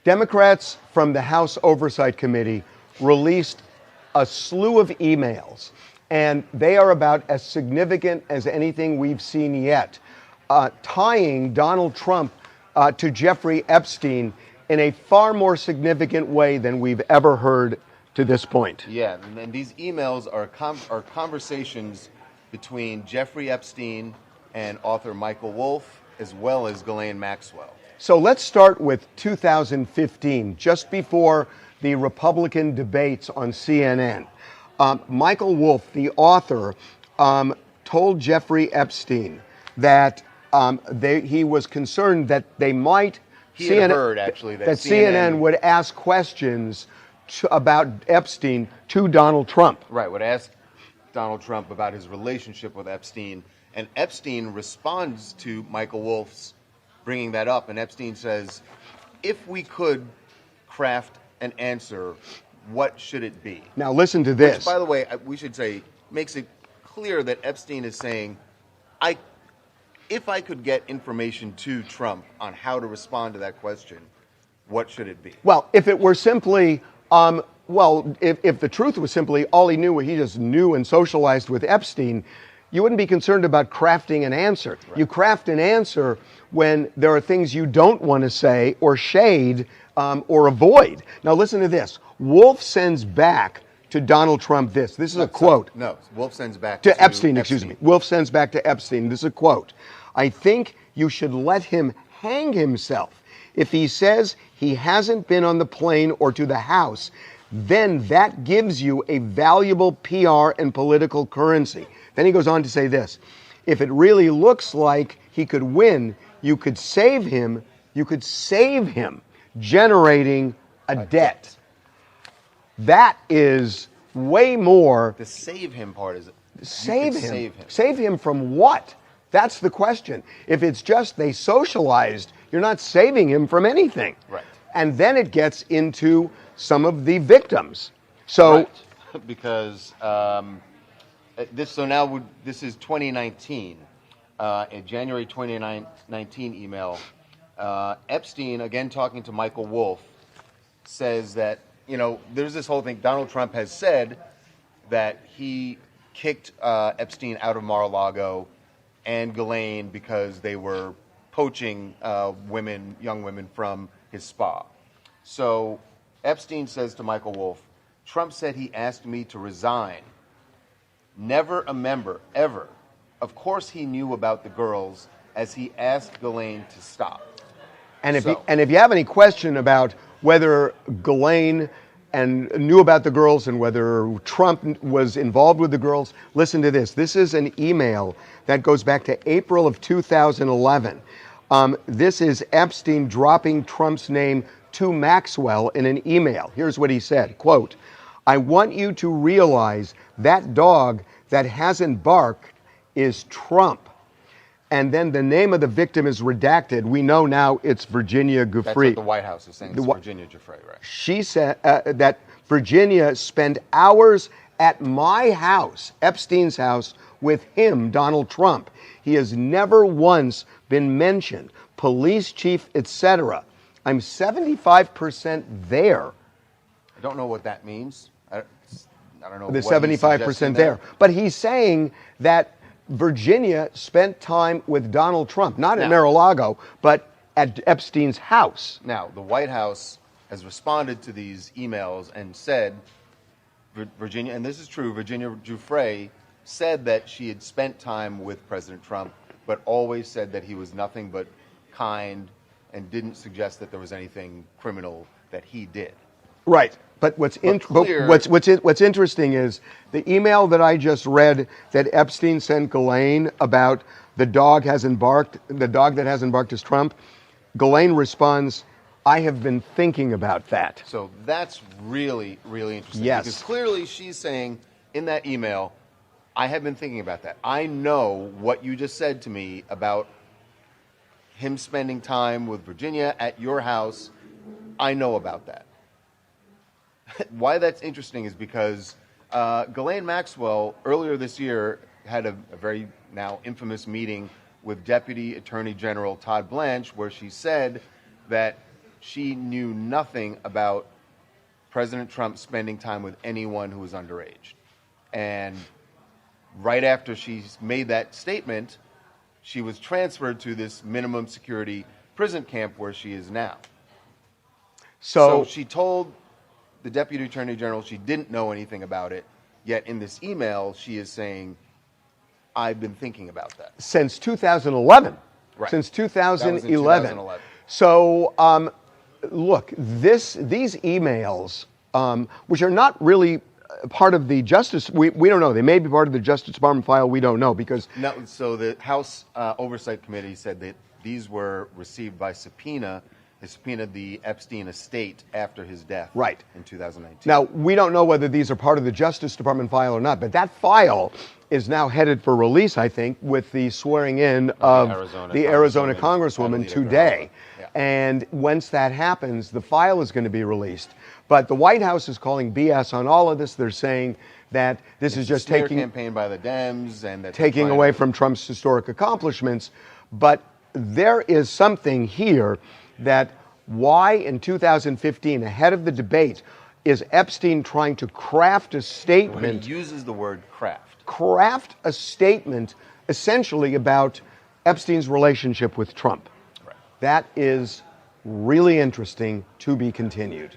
Democrats from the House Oversight Committee released a slew of emails, and they are about as significant as anything we've seen yet, tying Donald Trump to Jeffrey Epstein in a far more significant way than we've ever heard to this point. Yeah, and these emails are conversations between Jeffrey Epstein and author Michael Wolff, as well as Ghislaine Maxwell. So let's start with 2015, just before the Republican debates on CNN. Michael Wolff, the author, told Jeffrey Epstein that he was concerned that they might Had heard, actually, that CNN would ask questions about Epstein to Donald Trump. Right, would ask Donald Trump about his relationship with Epstein, and Epstein responds to Michael Wolff's bringing that up, and Epstein says, if we could craft an answer, what should it be? Now listen to this. Which, by the way, we should say, makes it clear that Epstein is saying, if I could get information to Trump on how to respond to that question, what should it be? Well, if it were simply, if the truth was simply all he knew, he just knew and socialized with Epstein, you wouldn't be concerned about crafting an answer. Right. You craft an answer when there are things you don't want to say or shade or avoid. Now listen to this. Wolff sends back to Donald Trump this. This is a quote. No, Wolff sends back to Epstein, excuse me. Wolff sends back to Epstein. This is a quote. I think you should let him hang himself. If he says he hasn't been on the plane or to the house, then that gives you a valuable PR and political currency. Then he goes on to say this. If it really looks like he could win, you could save him, generating a debt. That is way more. The save him part is save him. Save him from what? That's the question. If it's just they socialized, you're not saving him from anything. Right. And then it gets into some of the victims. So, right. Because this is 2019, a January 2019 email. Epstein, again talking to Michael Wolff, says that, there's this whole thing. Donald Trump has said that he kicked Epstein out of Mar-a-Lago and Ghislaine because they were poaching young women from his spa. So Epstein says to Michael Wolff, Trump said he asked me to resign. Never a member, ever. Of course he knew about the girls as he asked Ghislaine to stop. And if you have any question about whether Ghislaine knew about the girls and whether Trump was involved with the girls, listen to this. This is an email that goes back to April of 2011. This is Epstein dropping Trump's name to Maxwell in an email. Here's what he said, quote, I want you to realize that dog that hasn't barked is Trump. And then the name of the victim is redacted. We know now it's Virginia Giuffre. That's what the White House is saying. It's Virginia Giuffre, right? She said that Virginia spent hours at my house, Epstein's house, with him, Donald Trump. He has never once been mentioned. Police chief, etc. I'm 75% there. I don't know what that means. I don't know. The 75% there. But he's saying that Virginia spent time with Donald Trump, not at Mar-a-Lago, but at Epstein's house. Now, the White House has responded to these emails and said, Virginia, and this is true, Virginia Giuffre said that she had spent time with President Trump, but always said that he was nothing but kind and didn't suggest that there was anything criminal that he did. Right. But what's interesting is the email that I just read that Epstein sent Ghislaine about the dog that hasn't barked is Trump. Ghislaine responds, I have been thinking about that. So that's really, really interesting. Yes. Because clearly she's saying in that email, I have been thinking about that. I know what you just said to me about him spending time with Virginia at your house. I know about that. Why that's interesting is because Ghislaine Maxwell earlier this year had a very now infamous meeting with Deputy Attorney General Todd Blanche, where she said that she knew nothing about President Trump spending time with anyone who was underage. And right after she made that statement, she was transferred to this minimum security prison camp where she is now. So she told the Deputy Attorney General she didn't know anything about it, yet in this email she is saying, I've been thinking about that. Since 2011. Right. Since That was 2011. in 2011. So, look, these emails, which are not really part of the Justice, we don't know. They may be part of the Justice Department file. We don't know because No, so the House Oversight Committee said that these were received by subpoena. They subpoenaed the Epstein estate after his death in 2019. Now, we don't know whether these are part of the Justice Department file or not, but that file is now headed for release, I think, with the swearing in of the Arizona Congresswoman today. Yeah. And once that happens, the file is going to be released. But the White House is calling BS on all of this. They're saying that this is just a smear taking campaign by the Dems and that taking away from Trump's historic accomplishments. But there is something here that why in 2015, ahead of the debate, is Epstein trying to craft a statement? He uses the word craft. Craft a statement essentially about Epstein's relationship with Trump. Right. That is really interesting, to be continued.